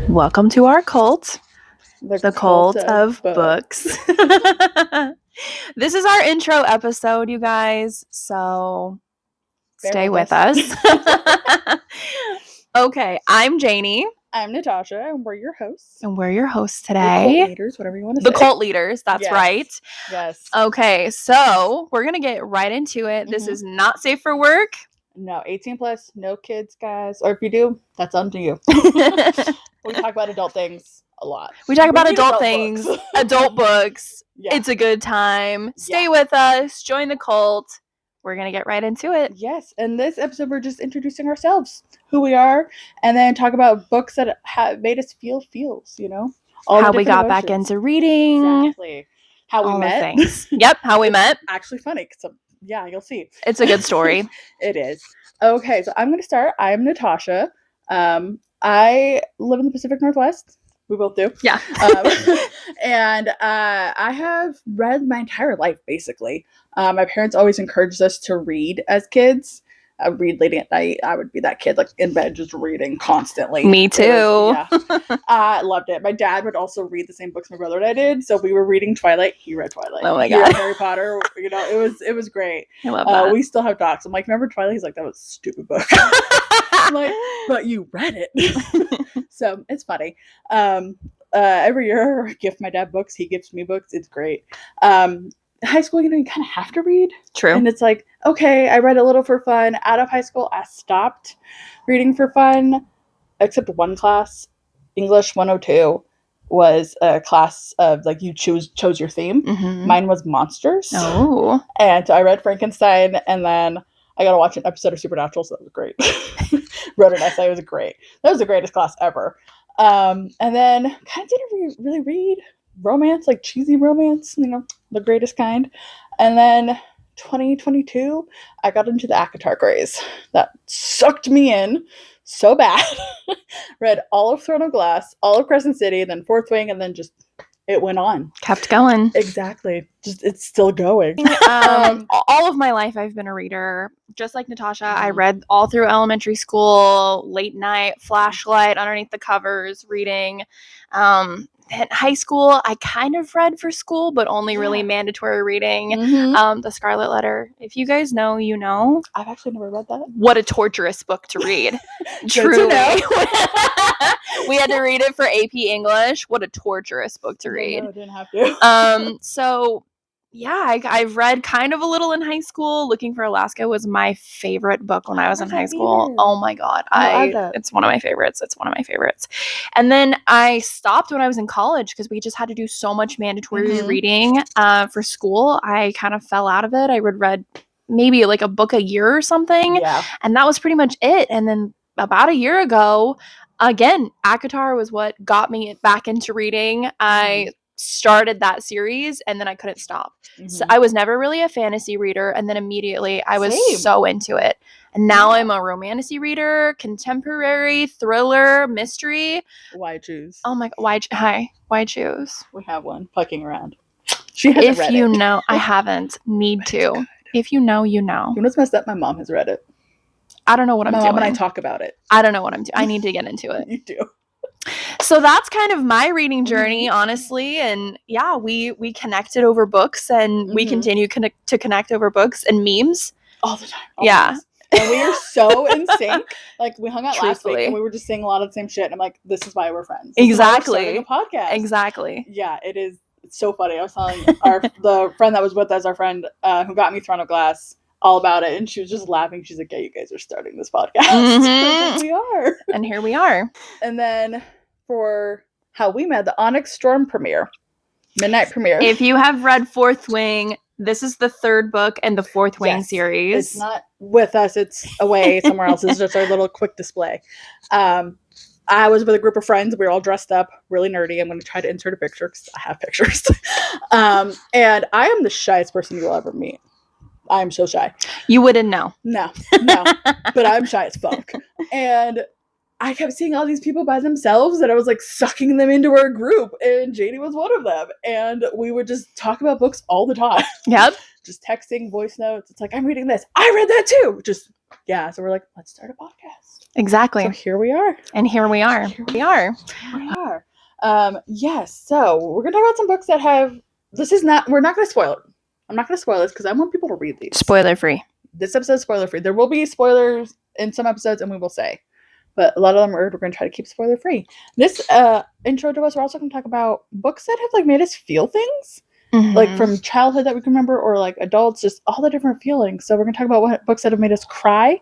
Welcome to our cult, the cult of books. This is our intro episode, you guys, so stay with us. Okay, I'm Janie. I'm Natasha, and we're your hosts. And we're your hosts The today. cult leaders, whatever you want to say. The cult leaders, that's Yes. right. Yes. Okay, so we're going to get right into it. This is not safe for work. No, 18 plus, no kids, guys. Or if you do, that's on to you. We talk about adult things a lot. We talk about adult things, adult books. Yeah. It's a good time. Stay with us. Join the cult. We're going to get right into it. Yes. And this episode, we're just introducing ourselves, who we are, and then talk about books that have made us feel feels, you know? How we got back into reading. Exactly. How we met. Things. Yep, how we met. Actually funny. So, yeah, you'll see. It's a good story. It is. Okay, so I'm going to start. I'm Natasha. I live in the Pacific Northwest. We both do. Yeah. And I have read my entire life, basically. My parents always encouraged us to read as kids. Read late at night. I would be that kid, like, in bed just reading constantly. Me too. I loved it. My dad would also read the same books my brother and I did. So we were reading Twilight. He read Twilight. Oh my he God. read Harry Potter. You know, it was great. I love that. We still have talks. I'm like, remember Twilight? He's like, that was a stupid book. I'm like, but you read it. So it's funny. Every year I gift my dad books. He gifts me books. It's great. High school, you know, you kind of have to read. True. And it's like, okay, I read a little for fun. Out of high school, I stopped reading for fun, except one class. English 102 was a class of, like, you chose your theme. Mm-hmm. Mine was monsters. Oh. And so I read Frankenstein, and then I got to watch an episode of Supernatural, so that was great. Wrote an essay. It was great. That was the greatest class ever. And then kind of didn't really read romance, like cheesy romance, you know, the greatest kind. And then 2022, I got into the ACOTAR craze. That sucked me in so bad. Read all of Throne of Glass, all of Crescent City, then Fourth Wing, and then just it went on. Kept going. Exactly. Just it's still going. All of my life I've been a reader. Just like Natasha, I read all through elementary school, late night, flashlight underneath the covers, reading. In high school, I kind of read for school, but only really mandatory reading. Mm-hmm. The Scarlet Letter. If you guys know, you know. I've actually never read that. What a torturous book to read. Truly. We had to read it for AP English. What a torturous book to read. No, I didn't have to. So yeah, I've read kind of a little in high school. Looking for Alaska was my favorite book when I was in high school. Oh my God. It's one of my favorites. It's one of my favorites. And then I stopped when I was in college because we just had to do so much mandatory reading for school. I kind of fell out of it. I would read maybe like a book a year or something. Yeah. And that was pretty much it. And then about a year ago, again, ACOTAR was what got me back into reading. I started that series and then I couldn't stop. So I was never really a fantasy reader, and then immediately I was so into it. And now I'm a romantasy reader, contemporary, thriller, mystery. Why choose? Oh my God, why choose? We have one fucking around. She hasn't read it. If you know, I haven't. Need to. If you know, you know. You know what's messed up? My mom has read it. I don't know what I'm doing. My mom and I talk about it. I don't know what I'm doing. I need to get into it. You do. So that's kind of my reading journey, honestly. And yeah, we connected over books, and we continue to connect over books and memes. All the time. Yeah. And we are so in sync. Like, we hung out last week and we were just saying a lot of the same shit. And I'm like, this is why we're friends. Exactly. We're starting a podcast. Exactly. Yeah, it is. It's so funny. I was telling the friend that was with us, our friend who got me Throne of Glass, all about it, and she was just laughing. She's like, yeah, you guys are starting this podcast. Like, we are. And here we are. And then for how we met, the Onyx Storm premiere, midnight premiere. If you have read Fourth Wing, this is the third book in the Fourth Wing series. It's not with us, it's away somewhere else. It's just our little quick display. I was with a group of friends. We were all dressed up, really nerdy. I'm going to try to insert a picture because I have pictures. And I am the shyest person you will ever meet. I'm so shy. You wouldn't know. No. But I'm shy as fuck. And I kept seeing all these people by themselves, and I was like sucking them into our group, and Janie was one of them. And we would just talk about books all the time. Yep. Just texting, voice notes. It's like, I'm reading this. I read that too. Just yeah, so we're like, let's start a podcast. Exactly. So here we are. And here we are. Yes, so we're going to talk about some books that have, we're not going to spoil it. I'm not going to spoil this because I want people to read these. Spoiler free. This episode is spoiler free. There will be spoilers in some episodes, and we will say. But a lot of them we're going to try to keep spoiler free. This intro to us, we're also going to talk about books that have like made us feel things. Like from childhood that we can remember, or like adults, just all the different feelings. So we're going to talk about what books that have made us cry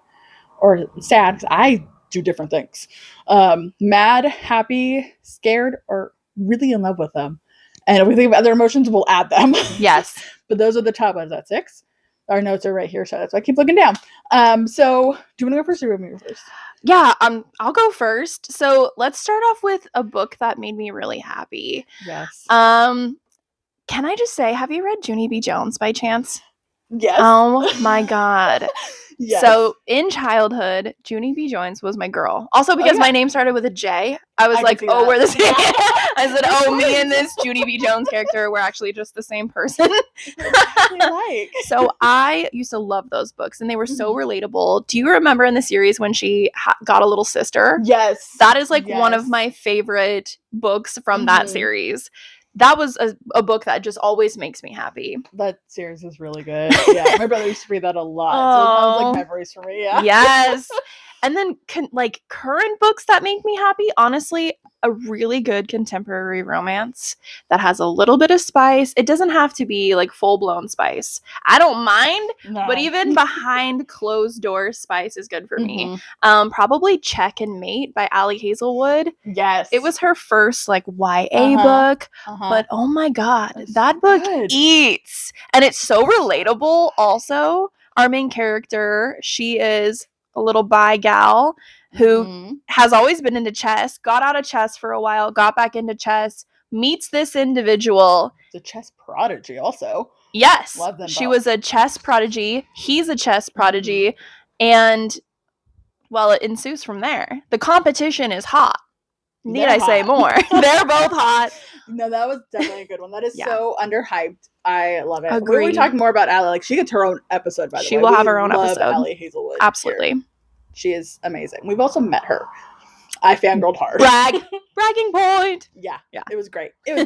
or sad, because I do different things. Mad, happy, scared, or really in love with them. And if we think of other emotions, we'll add them. Yes. But those are the top ones. That's 6. Our notes are right here, so that's why I keep looking down. So do you want to go first, or do you want me to go first? Yeah, I'll go first. So let's start off with a book that made me really happy. Yes. Can I just say, have you read Junie B. Jones by chance? Yes. Oh my God. Yes. So in childhood, Junie B. Jones was my girl. Also because my name started with a J. I was like, oh, we're the same. I said, oh, me and this Junie B. Jones character were actually just the same person. So I used to love those books, and they were so relatable. Do you remember in the series when she got a little sister? Yes. That is like one of my favorite books from that series. That was a book that just always makes me happy. That series is really good. Yeah, my brother used to read that a lot. So it sounds like memories for me. Yeah. Yes. And then like current books that make me happy, honestly, a really good contemporary romance that has a little bit of spice. It doesn't have to be like full-blown spice. I don't mind, but even behind closed doors spice is good for me. Probably Check and Mate by Ali Hazelwood. Yes. It was her first like YA book, but oh my God, that book eats. And it's so relatable also. Our main character, she is a little bi gal who has always been into chess, got out of chess for a while, got back into chess, meets this individual. The chess prodigy also. Yes. Love them she both. was a chess prodigy. He's a chess prodigy. And, well, it ensues from there. The competition is hot. Need I say more? They're both hot. No, that was definitely a good one. That is so underhyped. I love it. Agreed. We'll be talking more about Allie. Like, she gets her own episode, by the way. She will have her own episode. Allie Hazelwood. Absolutely. Here. She is amazing. We've also met her. I fangirled hard. Bragging point. Yeah. It was great. So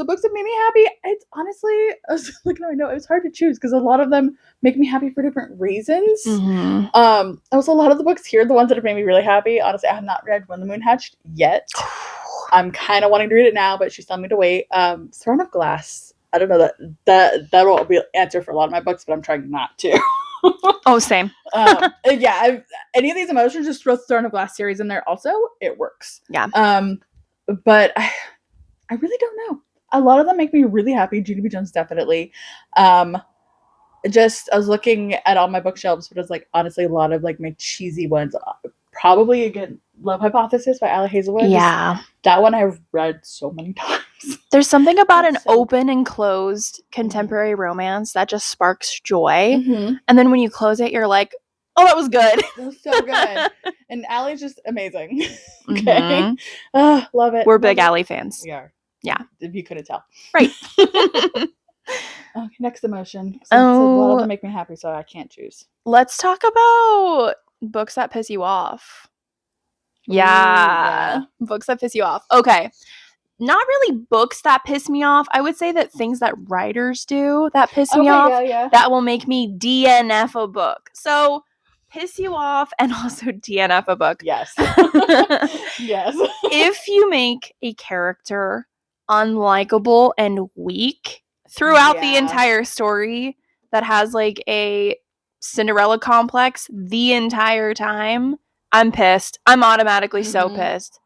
books that made me happy. It's honestly, I was looking at my note. It was hard to choose because a lot of them make me happy for different reasons. Also, a lot of the books here, the ones that have made me really happy. Honestly, I have not read When the Moon Hatched yet. I'm kind of wanting to read it now, but she's telling me to wait. Throne of Glass. I don't know that will be an answer for a lot of my books, but I'm trying not to. Oh, same. Any of these emotions, just throw Throne of Glass series in there. Also, it works. Yeah. But I really don't know. A lot of them make me really happy. Junie B. Jones definitely. I was looking at all my bookshelves, but it's like honestly a lot of like my cheesy ones. Probably again, Love Hypothesis by Ali Hazelwood. Yeah. That one I've read so many times. There's something about an open and closed contemporary romance that just sparks joy. And then when you close it, you're like, oh, that was good. That was so good. And Allie's just amazing. Okay. Love it. We're big Ali fans. We are. Yeah. If you couldn't tell. Right. Okay, next emotion. So a lot of them make me happy, so I can't choose. Let's talk about books that piss you off. Yeah. Books that piss you off. Okay. Not really books that piss me off. I would say that things that writers do that piss me off, that will make me DNF a book. So, piss you off and also DNF a book. Yes. Yes. If you make a character unlikable and weak throughout the entire story that has like a Cinderella complex the entire time, I'm pissed. I'm automatically so pissed.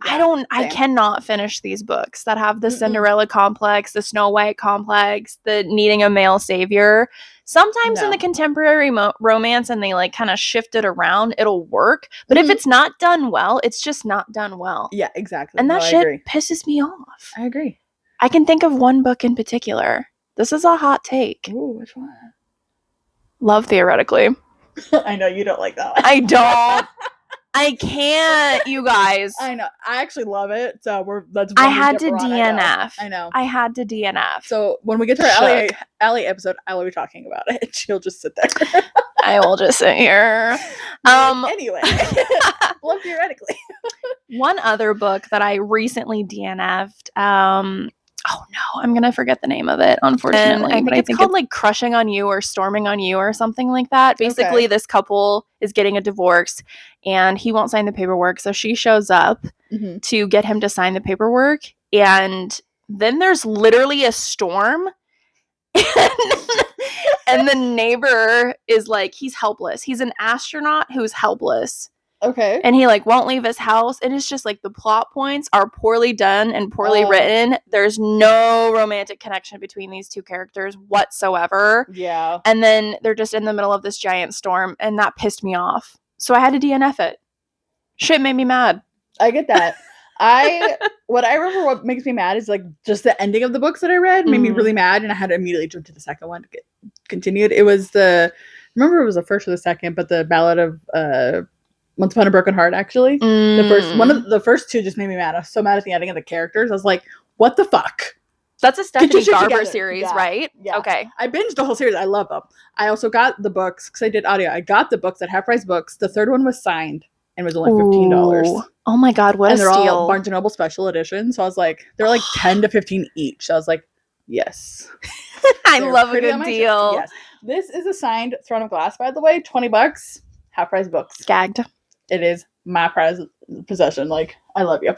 Yeah, I cannot finish these books that have the Cinderella complex, the Snow White complex, the needing a male savior. Sometimes in the contemporary romance and they like kind of shift it around, it'll work. But if it's not done well, it's just not done well. Yeah, exactly. And that shit pisses me off. I agree. I can think of one book in particular. This is a hot take. Ooh, which one? Love Theoretically. I know you don't like that one. I don't. I can't, you guys. I know. I actually love it. So I had to DNF. I know. I had to DNF. So when we get to our Allie episode, I will be talking about it. She'll just sit there. I will just sit here. Anyway, well, theoretically. One other book that I recently DNF'd, oh no, I'm gonna forget the name of it, unfortunately. And I think it's called like Crushing on You or Storming on You or something like that. Basically, this couple is getting a divorce and he won't sign the paperwork. So she shows up to get him to sign the paperwork. And then there's literally a storm. And the neighbor is like, he's helpless. He's an astronaut who's helpless. Okay. And he like won't leave his house. And it's just like the plot points are poorly done and poorly written. There's no romantic connection between these two characters whatsoever. Yeah. And then they're just in the middle of this giant storm, and that pissed me off. So I had to DNF it. Shit made me mad. I get that. What I remember what makes me mad is like just the ending of the books that I read made me really mad, and I had to immediately jump to the second one to get continued. It was I remember it was the first or the second, but the Ballad of Once Upon a Broken Heart, actually. The first two just made me mad. I was so mad at the ending of the characters. I was like, what the fuck? That's a Stephanie Garber series, right? Yeah. Okay. I binged the whole series. I love them. I also got the books because I did audio. I got the books at Half Price Books. The third one was signed and was only $15. Oh my God, what a steal. And they're all Barnes & Noble special edition. So I was like, they're like 10 to 15 each. So I was like, yes. I love a good deal. Yes. This is a signed Throne of Glass, by the way. $20. Half Price Books. Gagged. It is my prized possession. Like, I love you.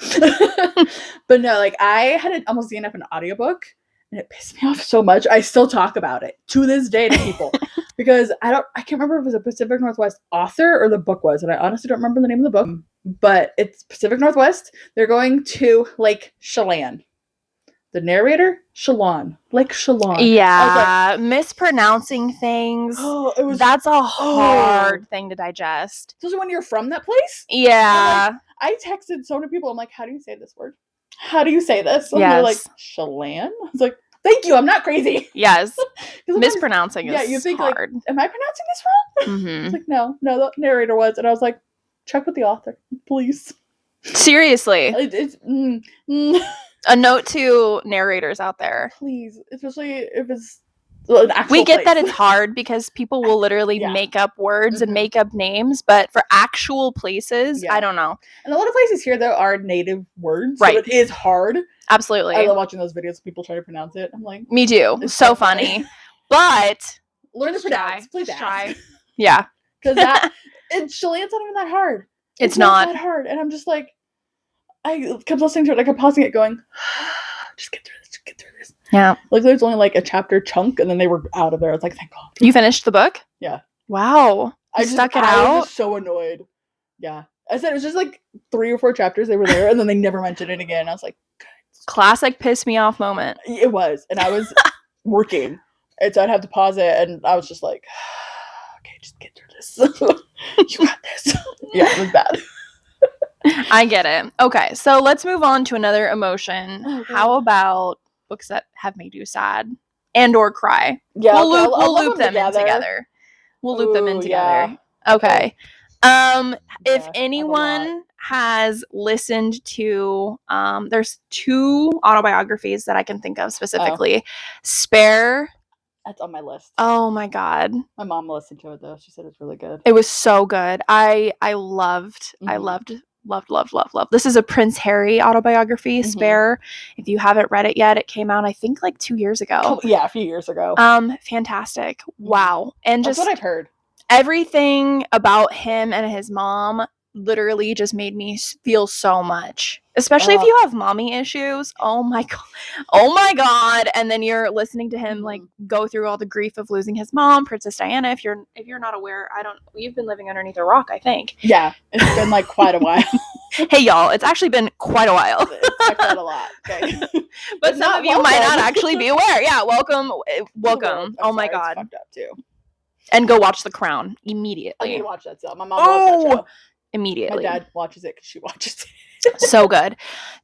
But no, like, I had almost DNF an audiobook, and it pissed me off so much. I still talk about it to this day to people because I can't remember if it was a Pacific Northwest author or the book was, and I honestly don't remember the name of the book, but it's Pacific Northwest. They're going to Lake Chelan. The narrator, Shalon. Lake Shalon. Yeah, like, mispronouncing things. That's a hard thing to digest. Especially when you're from that place. Yeah. Like, I texted so many people. I'm like, how do you say this word? How do you say this? And they're like, Shalan? I was like, thank you. I'm not crazy. Yes. Mispronouncing is you think, hard. Like, am I pronouncing this wrong? It's like, no, the narrator was. And I was like, check with the author, please. Seriously. A note to narrators out there. Please. Especially if it's we get that it's hard because people will literally make up words and make up names, but for actual places, I don't know. And a lot of places here, there are native words, right? So it is hard. Absolutely. I love watching those videos of people try to pronounce it. I'm like, me too. So funny. But learn to pronounce. Please try. Yeah. Because Chilean's not even that hard. It's not that hard. And I'm just like, I kept listening to it, like I'm pausing it, going, just get through this. Yeah. Like there's only like a chapter chunk, and then they were out of there. It's like, thank God. You finished the book? Yeah. Wow. I stuck it out. I was just so annoyed. Yeah. I said it was just like 3 or 4 chapters they were there, and then they never mentioned it again. I was like, classic piss me off moment. It was. And I was working. And so I'd have to pause it, and I was just like, okay, just get through this. You got this. Yeah, it was bad. I get it. Okay, so let's move on to another emotion. Okay. How about books that have made you sad and or cry? Yeah, we'll loop them in together. We'll loop them in together. Yeah. Okay. If anyone has listened to, there's 2 autobiographies that I can think of specifically. Spare. That's on my list. Oh my God. My mom listened to it though. She said it's really good. It was so good. I loved. This is a Prince Harry autobiography, Spare. If you haven't read it yet, it came out I think like 2 years ago. Yeah, a few years ago. Fantastic. Wow. And that's what I've heard. Everything about him and his mom literally just made me feel so much, especially if you have mommy issues. Oh my God. And then you're listening to him like go through all the grief of losing his mom, Princess Diana. If you're not aware, you've been living underneath a rock, I think. Yeah, it's been like quite a while. Hey y'all, it's actually been quite a while. It's quite a lot. Okay. But some of you might not actually be aware. Yeah, welcome. Oh my God. It's fucked up too. And go watch The Crown immediately. I need to watch that still. My mom loves that show. Immediately. My dad watches it because she watches it. So good.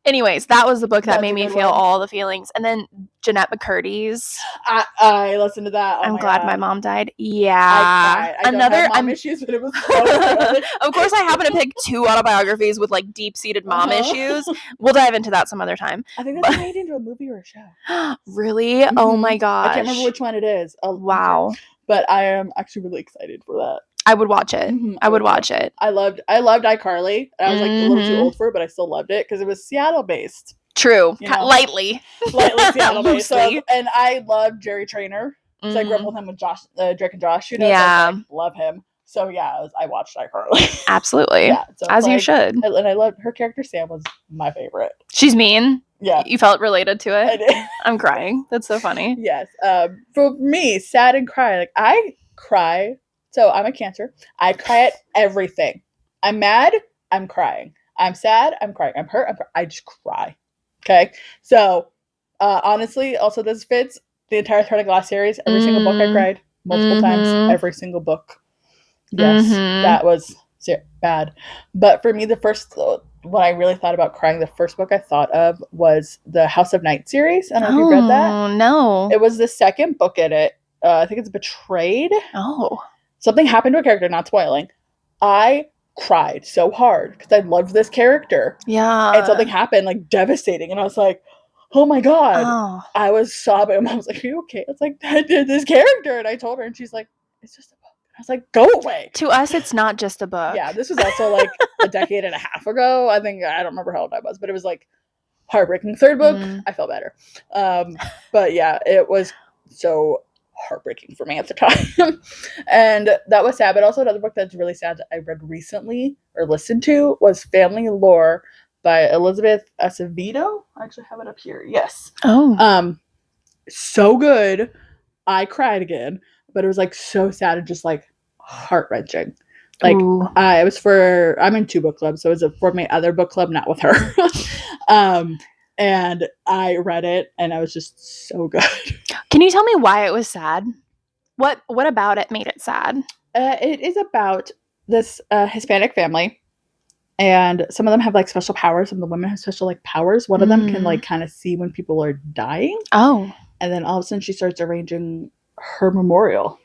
Anyways, that was the book that made me feel all the feelings. And then Jeanette McCurdy's. I listened to that. I'm glad my mom died. Yeah. I don't have mom issues, but it was so good. Of course, I happen to pick 2 autobiographies with like deep-seated mom issues. We'll dive into that some other time. I think that's made into a movie or a show. Really? Mm-hmm. Oh my gosh. I can't remember which one it is. Wow. But I am actually really excited for that. I would watch it. I would watch it. I loved iCarly. I was like a little too old for it, but I still loved it because it was Seattle based. True. Lightly Seattle based. So, and I loved Jerry Trainer. So I grew up with him with Drake and Josh. You know, so I was like, love him. So yeah, I watched iCarly. Absolutely. Yeah, so as you should. And I loved her character. Sam was my favorite. She's mean. Yeah. You felt related to it? I did. I'm crying. That's so funny. Yes. For me, sad and cry. Like I cry. So I'm a Cancer. I cry at everything. I'm mad. I'm crying. I'm sad. I'm crying. I'm hurt. I just cry. Okay. So honestly, also this fits the entire Throne of Glass series. Every single book I cried multiple times. Every single book. Yes, that was bad. But for me, the first, when I really thought about crying, the first book I thought of was the House of Night series. I don't know if you read that. Oh, no. It was the second book in it. I think it's Betrayed. Oh. Something happened to a character, not spoiling. I cried so hard because I loved this character. Yeah. And something happened, like, devastating. And I was like, oh my God. Oh. I was sobbing. I was like, are you okay? It's like, I did this character. And I told her, and she's like, it's just a book. I was like, go away. To us, it's not just a book. Yeah, this was also like a decade and a half ago. I think, I don't remember how old I was, but it was like heartbreaking. Third book, I felt better. But yeah, it was so heartbreaking for me at the time. And that was sad. But also another book that's really sad that I read recently or listened to was Family Lore by Elizabeth Acevedo. I actually have it up here. Yes. Oh. So good. I cried again. But it was like so sad and just like heart-wrenching. Like it was I'm in 2 book clubs, so it was for my other book club, not with her. And I read it and I was just so good. Can you tell me why it was sad? What about it made it sad? It is about this Hispanic family, and some of them have like special powers. Some of the women have special like powers. One of them can like kind of see when people are dying. Oh. And then all of a sudden she starts arranging her memorial.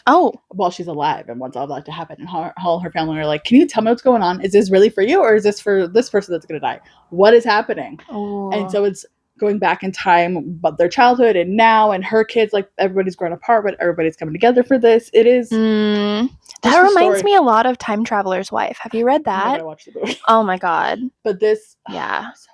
Oh. While she's alive, and wants all that to happen. And all her family are like, can you tell me what's going on? Is this really for you, or is this for this person that's going to die? What is happening? Oh. And so it's going back in time, but their childhood and now, and her kids, like everybody's grown apart, but everybody's coming together for this. It is. That reminds me a lot of Time Traveler's Wife. Have you read that? I watched the movie. Oh my God. But this, yeah. So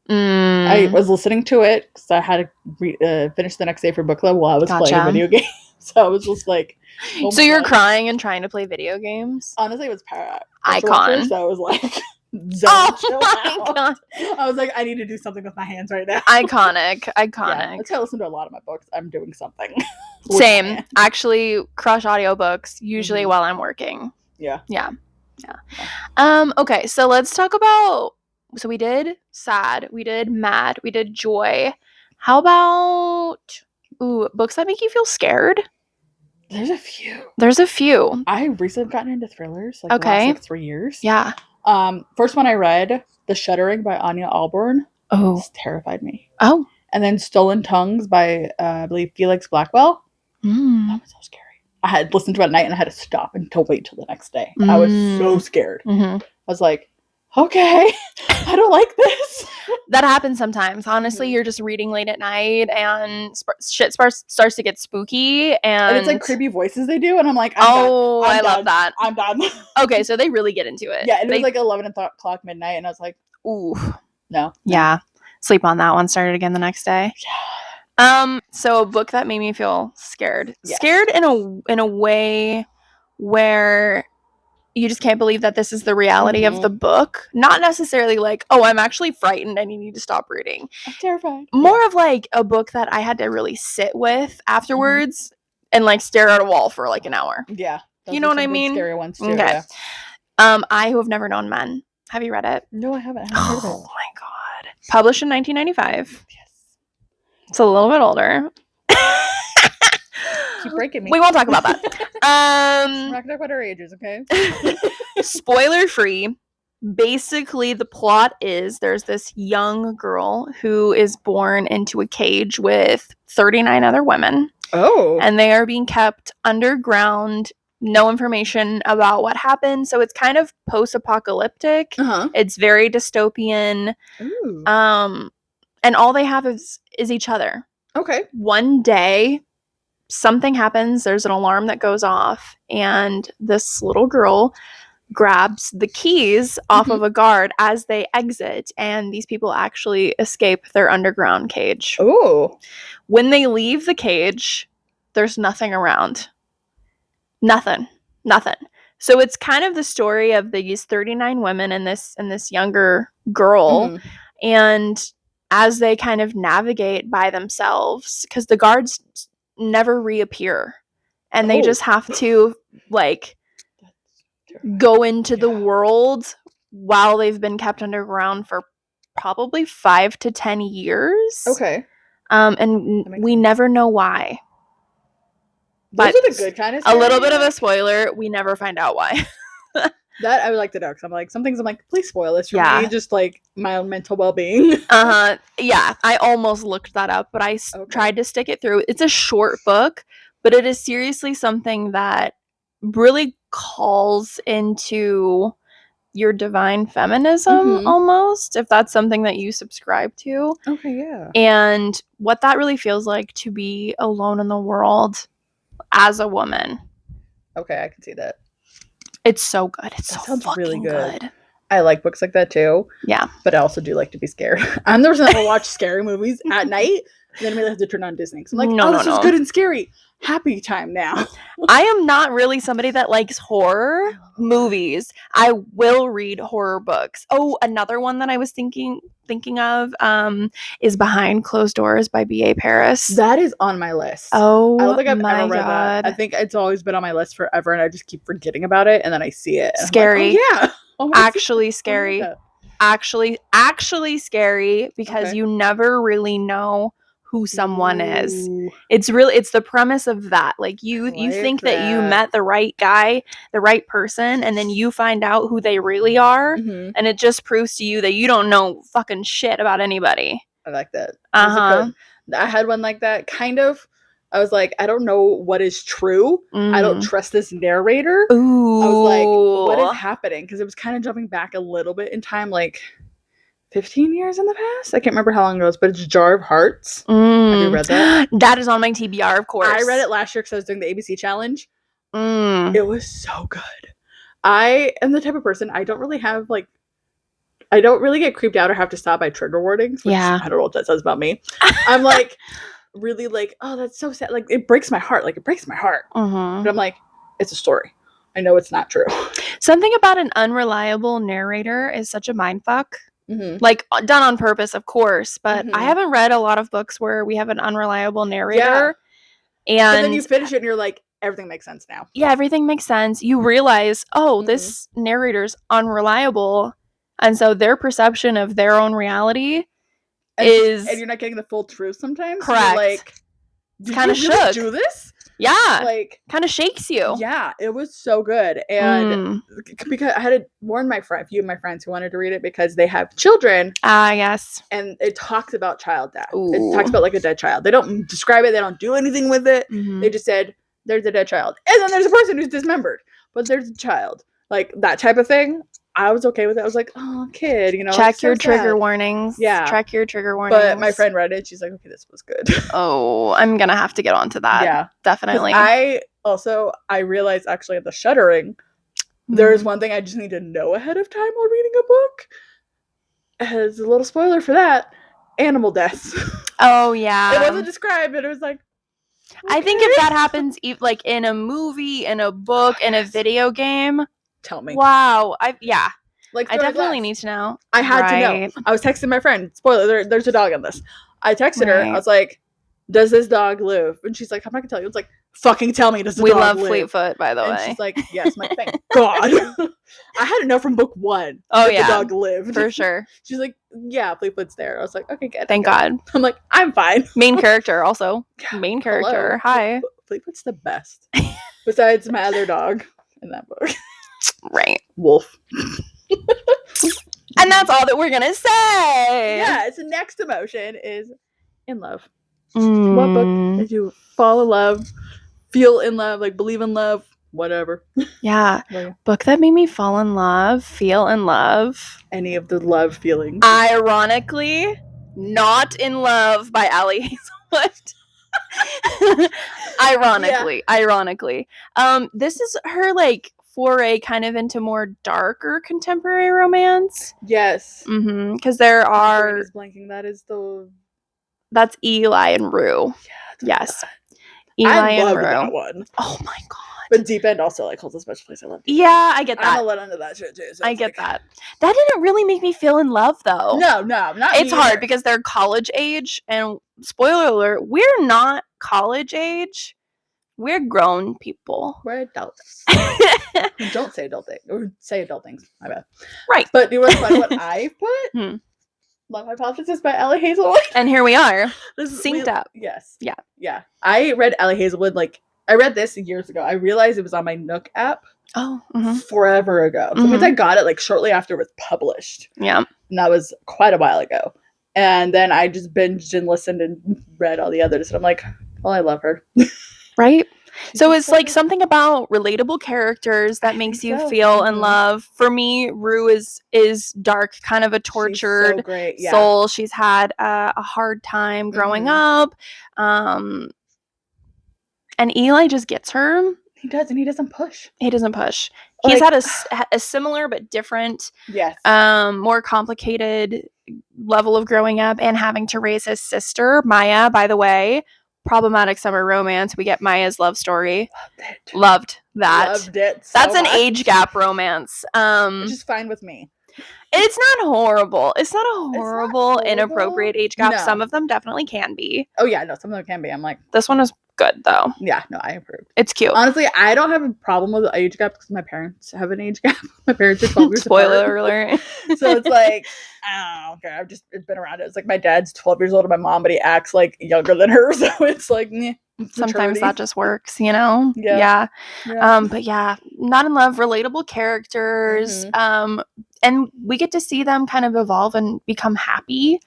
I was listening to it because I had to finish the next day for book club while I was playing a video game. So I was just like, oh so you're crying and trying to play video games? Honestly, it was Icon. So I was like, oh my God. I was like, I need to do something with my hands right now. Iconic. Yeah, that's how I listen to a lot of my books. I'm doing something. Same. Actually, crush audiobooks usually while I'm working. Yeah. Okay, so let's talk about. So we did sad, we did mad, we did joy. How about books that make you feel scared? There's a few. I recently gotten into thrillers the last like 3 years. Yeah. First one I read, The Shuddering by Anya Alborn. Oh. This terrified me. Oh. And then Stolen Tongues by I believe Felix Blackwell. That was so scary. I had listened to it at night and I had to stop and wait till the next day. I was so scared. I was like, okay, I don't like this. That happens sometimes. Honestly, you're just reading late at night and shit starts to get spooky. And it's like creepy voices they do. And I'm like, I love that. I'm done. Okay, so they really get into it. Yeah, and it was like 11 o'clock midnight. And I was like, ooh. No. Yeah. Sleep on that one. Started again the next day. Yeah. So a book that made me feel scared. Yes. Scared in a way where you just can't believe that this is the reality of the book. Not necessarily like, oh, I'm actually frightened and you need to stop reading. I'm terrified. More of like a book that I had to really sit with afterwards and like stare at a wall for like an hour. Yeah. You know what I mean? Scary ones too. Okay. Yeah. I Who Have Never Known Men. Have you read it? No, I haven't. I haven't heard of it. Oh my God. Published in 1995. Yes. It's a little bit older. Keep breaking me. We won't talk about that. We're not gonna talk about our ages, okay? Spoiler free. Basically, the plot is there's this young girl who is born into a cage with 39 other women. Oh. And they are being kept underground. No information about what happened. So it's kind of post-apocalyptic. It's very dystopian. Ooh. And all they have is each other. Okay. One day, something happens. There's an alarm that goes off, and this little girl grabs the keys off of a guard as they exit, and these people actually escape their underground cage. Oh. When they leave the cage, there's nothing around. Nothing. So it's kind of the story of these 39 women and this younger girl, and as they kind of navigate by themselves, because the guards never reappear, and they just have to like go into the world while they've been kept underground for probably 5 to 10 years. Okay. And we never know why. Those are the good kind of scary. A little bit of a spoiler, we never find out why. That I would like to know, because I'm like, some things I'm like, please spoil this for me, just like my own mental well-being. Yeah, I almost looked that up, but I tried to stick it through. It's a short book, but it is seriously something that really calls into your divine feminism, almost, if that's something that you subscribe to. Okay, yeah. And what that really feels like to be alone in the world as a woman. Okay, I can see that. It's so good. It sounds really good. I like books like that too. Yeah. But I also do like to be scared. I'm the person that will watch scary movies at night, then I really have to turn on Disney. So I'm like, this is good and scary. Happy time now. I am not really somebody that likes horror movies. I will read horror books. Oh, another one that I was thinking of is Behind Closed Doors by B.A. Paris. That is on my list. Oh, I don't think I've ever read that. I think it's always been on my list forever, and I just keep forgetting about it, and then I see it. And scary. I'm like, oh, yeah. Oh, actually scary. Actually scary, because you never really know who someone is. It's the premise of that. Like you think that you met the right guy, the right person, and then you find out who they really are, and it just proves to you that you don't know fucking shit about anybody. I like that. I had one like that, kind of. I was like, I don't know what is true. I don't trust this narrator. Ooh. I was like, what is happening? Because it was kind of jumping back a little bit in time, like 15 years in the past. I can't remember how long it was, but it's Jar of Hearts. Have you read that? That is on my TBR, of course. I read it last year because I was doing the ABC challenge. It was so good. I am the type of person, I don't really get creeped out or have to stop by trigger warnings. Which I don't know what that says about me. I'm like, really like, oh, that's so sad. Like, it breaks my heart. But I'm like, it's a story. I know it's not true. Something about an unreliable narrator is such a mindfuck. Like, done on purpose, of course, but I haven't read a lot of books where we have an unreliable narrator. And then you finish it and you're like, everything makes sense now. Yeah, everything makes sense. You realize, this narrator's unreliable, and so their perception of their own reality is... And you're not getting the full truth sometimes. Correct. You're like, it's kind of shook. Do this? Yeah. Like, kind of shakes you. Yeah, it was so good. And because I had to warn a few of my friends who wanted to read it because they have children. Yes. And it talks about child death. It talks about like a dead child. They don't describe it. They don't do anything with it. They just said, there's a dead child. And then there's a person who's dismembered. But there's a child. Like, that type of thing. I was okay with it. I was like, oh, kid, check your trigger warnings. Yeah. Check your trigger warnings. But my friend read it. She's like, okay, this was good. Oh, I'm going to have to get onto that. Yeah. Definitely. I realized actually at the shuddering, there is one thing I just need to know ahead of time while reading a book. As a little spoiler for that, animal deaths. Oh, yeah. It wasn't described, but it was like, okay. I think if that happens, like in a movie, in a book, in a video game, tell me. Wow. Like, I definitely glass. need to know. I had to know. I was texting my friend. Spoiler, there's a dog in this. I texted her. I was like, does this dog live? And she's like, I'm not gonna tell you. It's like, fucking tell me, does the dog live? We love Fleetfoot, by the way. And she's like, yes, my thank God. I had to know from book 1 that the dog lived. For sure. She's like, yeah, Fleetfoot's there. I was like, okay, good. Thank God. I'm like, I'm fine. Main character also. Main character. Hello. Hi. Fleetfoot's the best. Besides my other dog in that book. Right. Wolf. And that's all that we're gonna say. Yeah, so next emotion is in love. What book did you fall in love, feel in love, like believe in love, whatever? Yeah. Book that made me fall in love, feel in love. Any of the love feelings. Ironically, Not in Love by Allie Hazelwood. Ironically. This is her like foray kind of into more darker contemporary romance. Yes. Because there are. Brain is blanking. That is the. That's Eli and Rue. Yeah. Yes. Eli and Rue. That one. Oh my god. But Deep End also like holds a special place. I love Deep End. Yeah, I get that. I'm a little into that shit too. So I get that. That didn't really make me feel in love though. No, not it's hard because they're college age, and spoiler alert, we're not college age. We're grown people. We're adults. Don't say adult things. Or say adult things. My bad. Right. But you want to find what I put? Love Hypothesis by Ellie Hazelwood. And here we are. Synced up. Yes. Yeah. Yeah. I read Ellie Hazelwood, like, I read this years ago. I realized it was on my Nook app. Oh. Forever ago. So I got it, like, shortly after it was published. Yeah. And that was quite a while ago. And then I just binged and listened and read all the others. And I'm like, well, I love her. Right? So it's like something about relatable characters that makes you feel in love. For me, Rue is dark, kind of a tortured soul. She's had a hard time growing up. And Eli just gets her. He does, and he doesn't push. He's had a similar but different, more complicated level of growing up and having to raise his sister, Maya, by the way. Problematic summer romance. We get Maya's love story. Loved that. Loved it. That's an age gap romance. Which is fine with me. It's not horrible. It's not a horrible, inappropriate age gap. No. Some of them definitely can be. Oh yeah, no, some of them can be. I'm like, this one is good though. Yeah, no, I approve. It's cute. Honestly, I don't have a problem with the age gap because my parents have an age gap. My parents are 12 years Spoiler alert. So it's like, I don't care. I've just been around it. It's like my dad's 12 years older than my mom, but he acts like younger than her. So it's like, sometimes that just works, you know? Yeah. But yeah, not in love, relatable characters. And we get to see them kind of evolve and become happy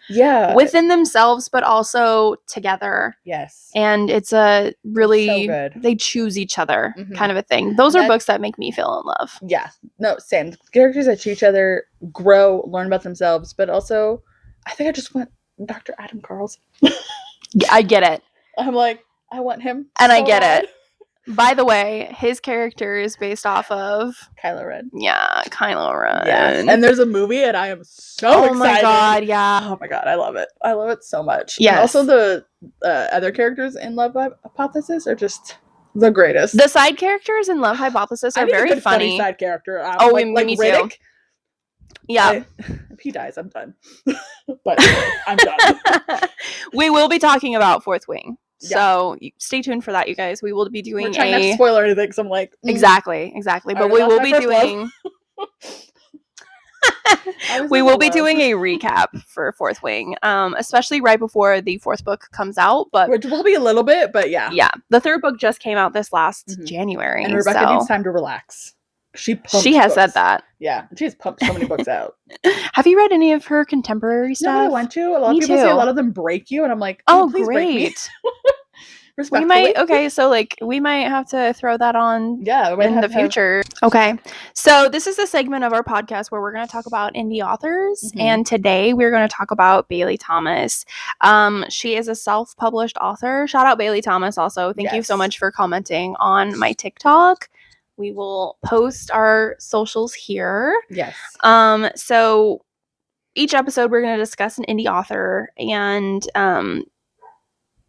within themselves, but also together. Yes. And it's a really, so good. They choose each other kind of a thing. Those are books that make me feel in love. Yeah. No, same. Characters that choose each other, grow, learn about themselves, but also, I think I just want Dr. Adam Carlson. Yeah, I get it. I'm like, I want him. And I get it. By the way, his character is based off of Kylo Ren. Yeah, Kylo Ren. Yes. And there's a movie, and I am so excited. Oh my god, yeah. Oh my god, I love it. I love it so much. Yes. And also, the other characters in Love Hypothesis are just the greatest. The side characters in Love Hypothesis are very funny. Side character. Like me Riddick. Too. Yeah. If he dies, I'm done. But I'm done. We will be talking about Fourth Wing. So stay tuned for that, you guys. We will be doing We're trying not to spoil anything, because I'm like... Exactly. But we will be doing... We will be doing a recap for Fourth Wing, especially right before the fourth book comes out. But which will be a little bit, but yeah. Yeah. The third book just came out this last January. And Rebecca needs time to relax. She has said that. Yeah. She has pumped so many books out. Have you read any of her contemporary stuff? No, I want to. A lot of people say a lot of them break you, and I'm like, please great. Break me. We might we might have to throw that on in the future. Okay. So this is the segment of our podcast where we're going to talk about indie authors. And today we're going to talk about Bailey Thomas. She is a self-published author. Shout out Bailey Thomas also. Thank you so much for commenting on my TikTok. We will post our socials here. Yes. So each episode we're going to discuss an indie author, and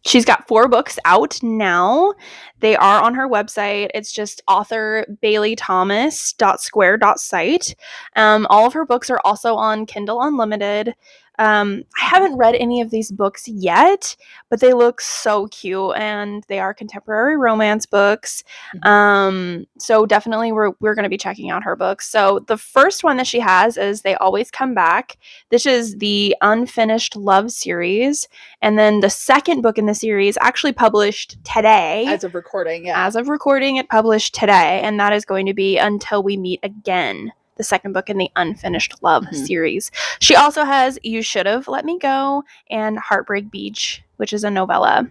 she's got 4 books out now. They are on her website. It's just authorbaileythomas.square.site. All of her books are also on Kindle Unlimited. I haven't read any of these books yet, but they look so cute, and they are contemporary romance books. So definitely we're going to be checking out her books. So the first one that she has is They Always Come Back. This is the Unfinished Love series. And then the second book in the series actually published today. As of recording, yeah. As of recording, it published today, and that is going to be Until We Meet Again, the second book in the Unfinished Love series. She also has You Should Have Let Me Go and Heartbreak Beach, which is a novella.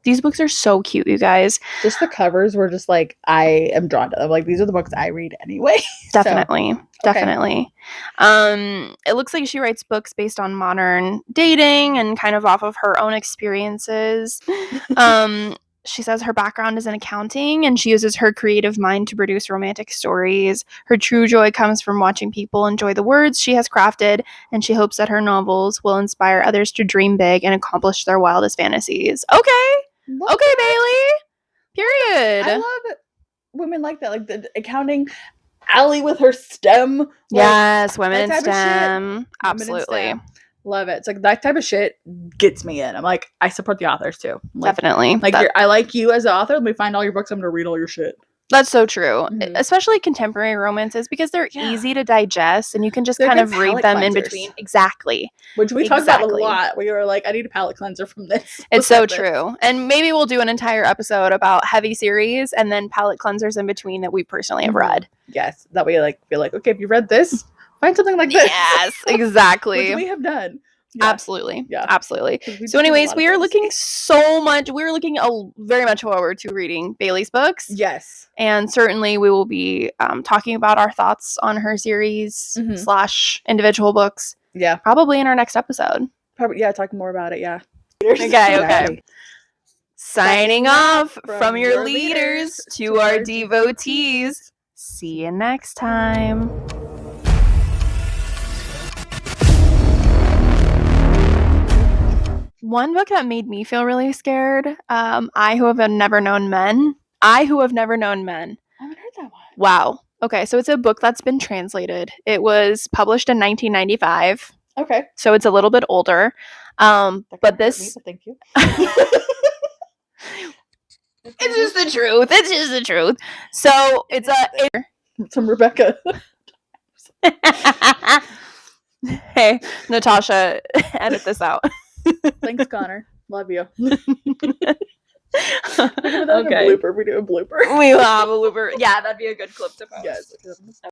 These books are so cute, you guys. Just the covers were just like, I am drawn to them. Like, these are the books I read anyway. Definitely. Definitely. It looks like she writes books based on modern dating and kind of off of her own experiences. She says her background is in accounting and she uses her creative mind to produce romantic stories. Her true joy comes from watching people enjoy the words she has crafted, and she hopes that her novels will inspire others to dream big and accomplish their wildest fantasies. Okay, Bailey. Period. I love women like that, like the accounting Allie with her STEM. Like, yes, women in STEM. Absolutely. Love it. It's like that type of shit gets me in. I'm like, I support the authors too. Like, definitely. Like, I like you as an author. Let me find all your books. I'm going to read all your shit. That's so true. Especially contemporary romances, because they're easy to digest and you can just kind of read them in between. Exactly. Which we talked about a lot. We were like, I need a palate cleanser from this. It's so true. And maybe we'll do an entire episode about heavy series and then palate cleansers in between that we personally have read. Yes. That way, like, feel like, okay, if you read this, find something like this. Yes, exactly. Which we have done. Yeah. Absolutely. Yeah. Absolutely. So anyways, we are looking very much forward to reading Bailey's books. Yes. And certainly we will be talking about our thoughts on her series / individual books. Yeah. Probably in our next episode. Probably, yeah, talking more about it, yeah. Okay. Signing off from your leaders to our devotees. See you next time. One book that made me feel really scared, I Who Have Never Known Men. I Who Have Never Known Men. I haven't heard that one. Wow. Okay, so it's a book that's been translated. It was published in 1995. Okay. So it's a little bit older. But this... Thank you. It's just the truth. It's just the truth. So it's From Rebecca. Hey, Natasha, edit this out. Thanks, Connor. Love you. Okay. A blooper. We do a blooper. We will have a blooper. Yeah, that'd be a good clip to post. Yes.